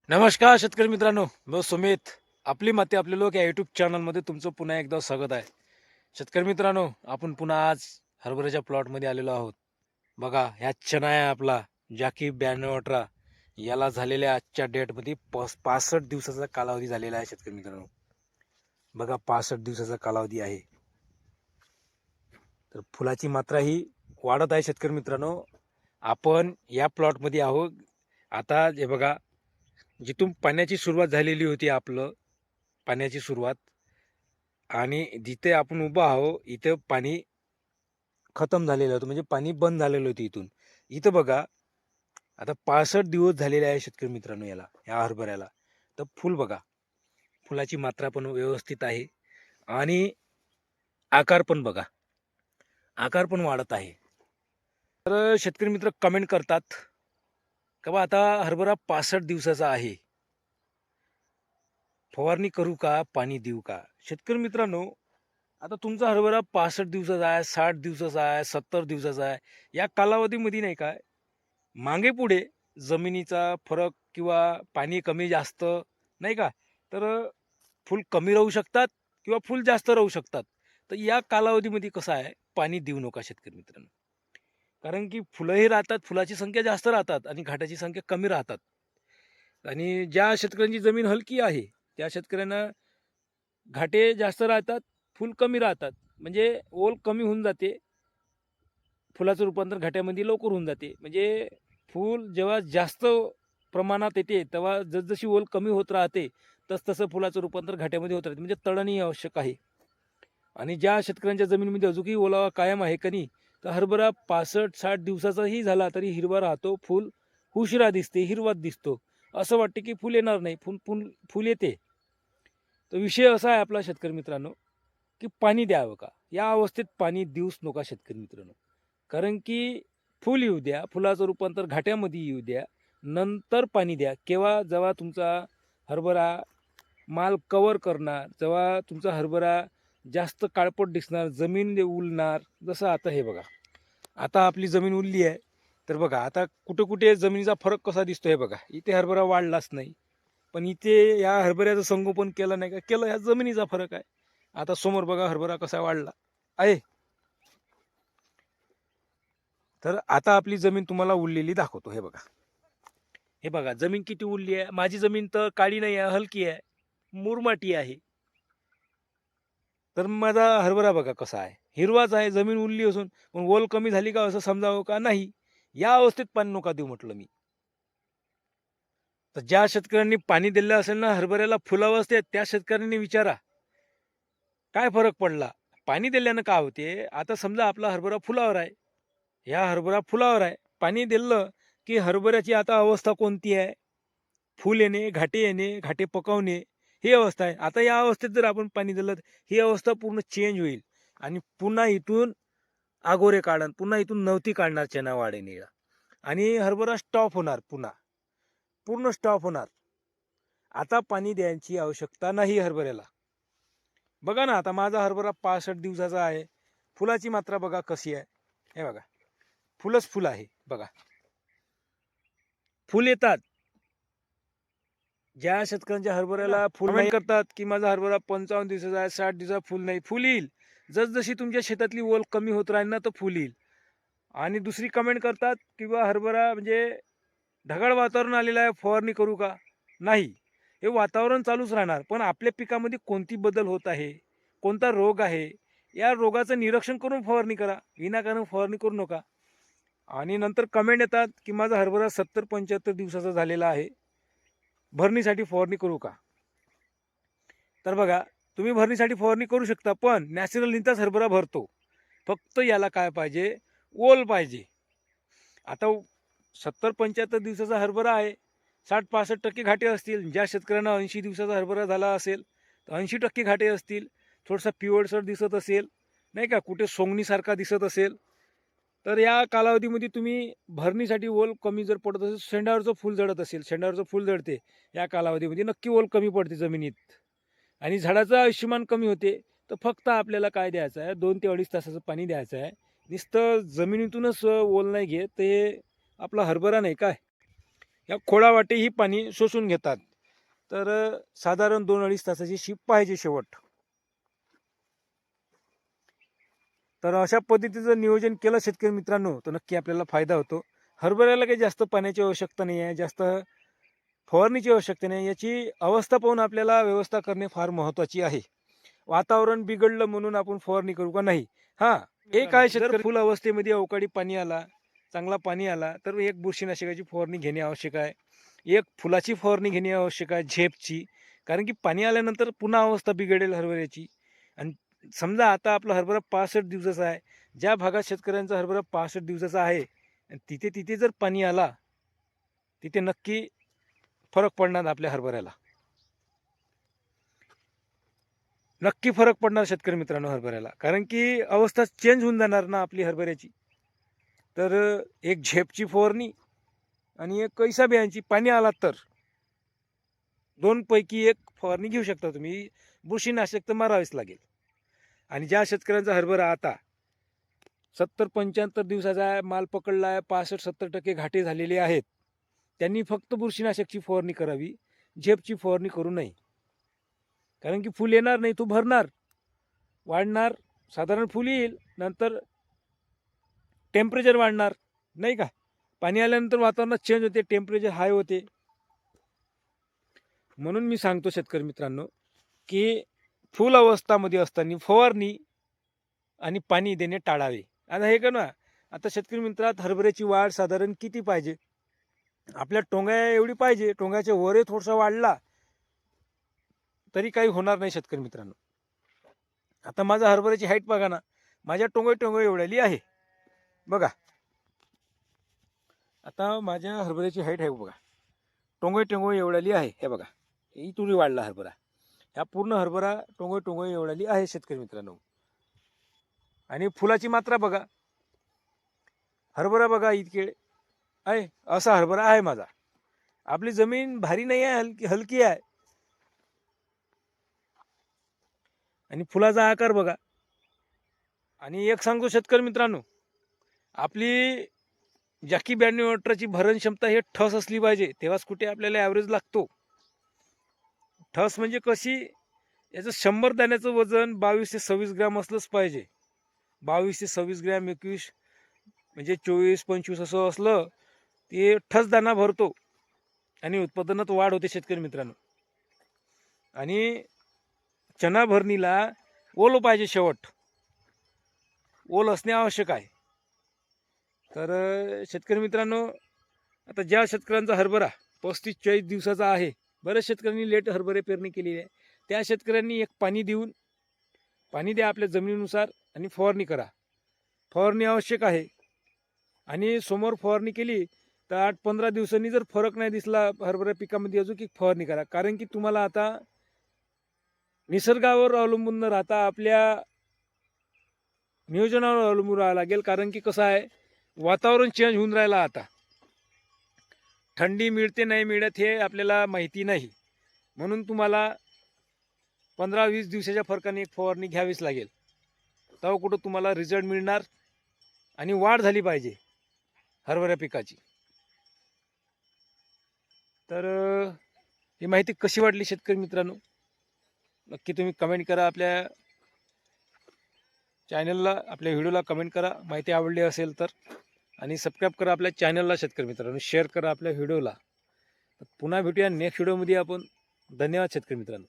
नमस्कार शेतकरी मित्रांनो, मी सुमित. आपली माती आपले लोक या यूट्यूब चॅनलमध्ये तुमचं पुन्हा एकदा स्वागत आहे. शेतकरी मित्रांनो, आपण पुन्हा आज हरभऱ्याच्या प्लॉटमध्ये आलेलो आहोत. बघा, ह्या चणा आहे आपला जॅकी 9218. याला झालेल्या आजच्या डेटमध्ये 65 दिवसाचा कालावधी झालेला आहे शेतकरी मित्रांनो. बघा, 65 दिवसाचा कालावधी आहे. तर फुलाची मात्रा ही वाढत आहे शेतकरी मित्रांनो. आपण या प्लॉटमध्ये आहोत. आता हे बघा, जिथून पाण्याची सुरुवात झालेली होती, आपलं पाण्याची सुरुवात, आणि जिथे आपण उभा आहो इथं पाणी खतम झालेलं होतं, म्हणजे पाणी बंद झालेलं होतं इथून. इथं बघा, आता 65 दिवस झालेले आहे शेतकरी मित्रांनो याला, या हरभऱ्याला. तर फुल बघा, फुलाची मात्रा पण व्यवस्थित आहे आणि आकार पण बघा, आकार पण वाढत आहे. तर शेतकरी मित्र कमेंट करतात का बा आता हरभरा 65 दिवसाचा आहे, फवारणी करू का, पाणी देऊ का? शेतकरी मित्रांनो, आता तुमचा हरभरा 65 दिवसाचा आहे, 60 दिवसाचा आहे, 70 दिवसाचा आहे. या कालावधीमध्ये नाही काय, मागे पुढे जमिनीचा फरक किंवा पाणी कमी जास्त, नाही का, तर फुल कमी राहू शकतात किंवा फुल जास्त राहू शकतात. तर या कालावधीमध्ये कसं आहे, पाणी देऊ नका शेतकरी मित्रांनो. कारण की फुलंही राहतात, फुलाची संख्या जास्त राहतात आणि घाटाची संख्या कमी राहतात. आणि ज्या शेतकऱ्यांची जमीन हलकी आहे, त्या शेतकऱ्यांना घाटे जास्त राहतात, फुल कमी राहतात. म्हणजे ओल कमी होऊन जाते, फुलाचं रूपांतर घाट्यामध्ये लवकर होऊन जाते. म्हणजे फूल जेव्हा जास्त प्रमाणात येते, तेव्हा जसजशी ओल कमी होत राहते, तसतसं फुलाचं रूपांतर घाट्यामध्ये होत राहते. म्हणजे तळणी आवश्यक आहे. आणि ज्या शेतकऱ्यांच्या जमिनीमध्ये अजूनही ओलावा कायम आहे का नाही, तर हरभरा 65-60 दिवसाचाही झाला तरी हिरवा राहतो, फूल उशिरा दिसते, हिरवाच दिसतो. असं वाटते की फुल येणार नाही, फुल फुल फुल येते. तर विषय असा आहे आपला शेतकरी मित्रांनो, की पाणी द्यावं का? या अवस्थेत पाणी देऊच नका शेतकरी मित्रांनो. कारण की फुल येऊ द्या, फुलाचं रूपांतर घाट्यामध्ये येऊ द्या, नंतर पाणी द्या. केव्हा? जेव्हा तुमचा हरभरा माल कव्हर करणार, जेव्हा तुमचा हरभरा जास्त काळपट दिसणार, जमीन उलणार. जसं आता हे बघा, आता आपली जमीन उरली आहे. तर बघा, आता कुठे कुठे जमिनीचा फरक कसा दिसतो हे बघा. इथे हरभरा वाढलाच नाही, पण इथे या हरभऱ्याचं संगोपन केलं नाही का, केलं, ह्या जमिनीचा फरक आहे. आता समोर बघा हरभरा कसा वाढला आहे. तर आता आपली जमीन तुम्हाला उरलेली दाखवतो. हे बघा, हे बघा जमीन किती उरली आहे. माझी जमीन तर काळी नाही आहे, हलकी आहे, मुरमाटी आहे. तर माझा हरभरा बघा कसा आहे, हिरवाच आहे, जमीन उरली असून. पण ओल कमी झाली का असं समजावं का? नाही. या अवस्थेत पाणी नका देऊ म्हटलं मी. तर ज्या शेतकऱ्यांनी पाणी दिलं असेल ना हरभऱ्याला फुलावस्थेत, त्या शेतकऱ्यांनी विचारा काय फरक पडला. पाणी दिल्यानं काय होते, आता समजा आपला हरभरा फुलावर आहे, ह्या हरभरा फुलावर आहे, पाणी दिलं की हरभऱ्याची आता अवस्था कोणती आहे? फुल येणे, घाटे येणे, घाटे पकवणे, ही अवस्था आहे. आता या अवस्थेत जर आपण पाणी दिलं तर ही अवस्था पूर्ण चेंज होईल आणि पुन्हा इथून आगोरे काढणार, पुन्हा इथून नवती काढणार चना वाढेने आणि हरभरा स्टॉप होणार, पुन्हा पूर्ण स्टॉप होणार. आता पाणी द्यायची आवश्यकता नाही हरभऱ्याला. बघा ना, आता माझा हरभरा 65 दिवसाचा आहे. फुलाची मात्रा बघा कशी आहे. हे बघा, फुलच फुल आहे बघा, फुल येतात. ज्या शेतकऱ्यांच्या हरभऱ्याला फुल नाही करतात की माझा हरभरा 55 दिवसाचा आहे, 60 दिवसाचा फुल नाही, फुल येईल. जसजशी तुमच्या शेतातली ओल कमी होत राहील ना, तर फुल येईल. आणि दुसरी कमेंट करतात किंवा हरभरा म्हणजे ढगाळ वातावरण आलेलं आहे, फवारणी करू का? नाही, हे वातावरण चालूच राहणार, पण आपल्या पिकामध्ये कोणती बदल होत आहे, कोणता रोग आहे, या रोगाचं निरीक्षण करून फवारणी करा, विनाकारण फवारणी करू नका. आणि नंतर कमेंट येतात की माझा हरभरा 70-75 दिवसाचा झालेला आहे, भरणीसाठी फवारणी करू का? तर बघा, तुम्ही भरणीसाठी फवारणी करू शकता, पण नॅचरल निंदाच हरभरा भरतो. फक्त याला काय पाहिजे? ओल पाहिजे. आता 70-75 दिवसाचा हरभरा आहे, 60-65% घाटे असतील. ज्या शेतकऱ्यांना 80 दिवसाचा हरभरा झाला असेल तर 80% घाटे असतील. थोडासा पिवळसर दिसत असेल, नाही का, कुठे सोंगणीसारखा दिसत असेल, तर या कालावधीमध्ये तुम्ही भरणीसाठी ओल कमी जर पडत असेल, शेंड्यावरचं फूल जळत असेल, शेंड्यावरचं फूल जळते, या कालावधीमध्ये नक्की ओल कमी पडते जमिनीत आणि झाडाचं आयुष्यमान कमी होते. तर फक्त आपल्याला काय द्यायचं आहे, 2 ते 2.5 तासाचं पाणी द्यायचं आहे. नुसतं जमिनीतूनच ओल नाही घेत, ते आपला हरभरा नाही काय, या खोळावाटे ही पाणी शोषून घेतात. तर साधारण 2-2.5 तासाची शिप पाहिजे शेवट. तर अशा पद्धतीचं नियोजन केलं शेतकरी मित्रांनो तर नक्की आपल्याला फायदा होतो. हरभऱ्याला काही जास्त पाण्याची आवश्यकता नाही आहे, जास्त फवारणीची आवश्यकता नाही. याची अवस्था पाहून आपल्याला व्यवस्था करणे फार महत्त्वाची आहे. वातावरण बिघडलं म्हणून आपण फवारणी करू का नाही. हां, एक आहे शेतकरी फुल अवस्थेमध्ये अवकाळी पाणी आला, चांगला पाणी आला तर एक बुरशीनाशकाची फवारणी घेणे आवश्यक आहे. एक फुलाची फवारणी घेणे आवश्यक आहे, झेपची. कारण की पाणी आल्यानंतर पुन्हा अवस्था बिघडेल हरभऱ्याची. आणि समजा आता आपला हरभरा 65 दिवसाचा आहे. ज्या भागात शेतकऱ्यांचा हरभरा 65 दिवसाचा आहे आणि तिथे जर पाणी आला, तिथे नक्की फरक पडणार आपल्या हरभऱ्याला. नक्की फरक पडणार शेतकरी मित्रांनो हरभऱ्याला. कारण की अवस्था चेंज होऊन जाणार ना आपली हरभऱ्याची. तर एक झेपची फवारणी आणि एक कैसा बियांची पाणी आला तर 2 पैकी एक फवारणी घेऊ शकता तुम्ही. बुरशीनाशक तर मारावेच लागेल. आणि ज्या शेतकऱ्यांचा हरभरा आता 70-75 दिवसाचा आहे, माल पकडला आहे, 65-70% घाटे झालेले आहेत, त्यांनी फक्त बुरशीनाशकची फवारणी करावी, झेपची फवारणी करू नये. कारण की फुल येणार नाही, तो भरणार, वाढणार, साधारण फुल येईल, नंतर टेम्परेचर वाढणार नाही का. पाणी आल्यानंतर वातावरणात चेंज होते, टेम्परेचर हाय होते. म्हणून मी सांगतो शेतकरी मित्रांनो की फुल अवस्थामध्ये असताना फवारणी आणि पाणी देणे टाळावे. आता हे का ना, आता शेतकरी मित्रात हरभऱ्याची वाढ साधारण किती पाहिजे, आपल्या टोंग्या एवढी पाहिजे. टोंग्याच्या वरे थोडासा वाढला तरी काही होणार नाही शेतकरी मित्रांनो. आता माझा हरभऱ्याची हाईट बघा ना, माझ्या टोंगे एवढ्याली आहे बघा. आता माझ्या हरभऱ्याची हाईट आहे बघा, टोंगे एवढ्याली आहे. हे बघा, ही तुरी वाढला हरभरा, ह्या पूर्ण हरभरा टोंगे एवढ्याली आहे शेतकरी मित्रांनो. आणि फुलाची मात्रा बघा, हरभरा बघा इतके आहे, असा हरभरा आहे माझा. आपली जमीन भारी नाही आहे, हलकी आहे. आणि फुलाचा आकार बघा. आणि एक सांगतो शेतकरी मित्रांनो, आपली जाकी 92 अठराची भरण क्षमता हे ठस असली पाहिजे, तेव्हाच कुठे आपल्याला ॲव्हरेज लागतो. ठस म्हणजे कशी, याचं 100 दाण्याचं वजन 22 ते 26 ग्रॅम असलंच पाहिजे. 22 ते 26 ग्रॅम, 21 म्हणजे 24-25 असं असलं ते ठस दाना भरतो आणि उत्पादनात वाढ होते शेतकरी मित्रांनो. आणि चना भरणीला ओल पाहिजे, शेवट ओल असणे आवश्यक आहे. तर शेतकरी मित्रांनो, आता ज्या शेतकऱ्यांचा हरभरा 35-40 दिवसाचा आहे, बऱ्याच शेतकऱ्यांनी लेट हरभरे पेरणी केलेली आहे, त्या शेतकऱ्यांनी एक पाणी द्या आपल्या जमिनीनुसार आणि फवारणी करा. फवारणी आवश्यक आहे. आणि समोर फवारणी केली तर 8-15 दिवसांनी जर फरक नाही दिसला हरभरा पिकामध्ये, अजून एक फवारणी करा. कारण की तुम्हाला आता निसर्गावर अवलंबून न राहता आपल्या नियोजनावर अवलंबून राहावं लागेल. कारण की कसं आहे, वातावरण चेंज होऊन राहिलं. आता थंडी मिळते नाही मिळत हे आपल्याला माहिती नाही. म्हणून तुम्हाला 15-20 दिवसाच्या फरकाने एक फवारणी घ्यावीच लागेल. तेव्हा कुठं तुम्हाला रिझल्ट मिळणार आणि वाढ झाली पाहिजे हरभरा पिकाची. तर ही माहिती कशी वाटली शेतकरी मित्रांनो, नक्की तुम्ही कमेंट करा. आपल्या चॅनलला, आपल्या व्हिडिओला कमेंट करा माहिती आवडली असेल तर. आणि सबस्क्राईब करा आपल्या चॅनलला शेतकरी मित्रांनो, शेअर करा आपल्या व्हिडिओला. पुन्हा भेटूया नेक्स्ट व्हिडिओमध्ये आपण. धन्यवाद शेतकरी मित्रांनो.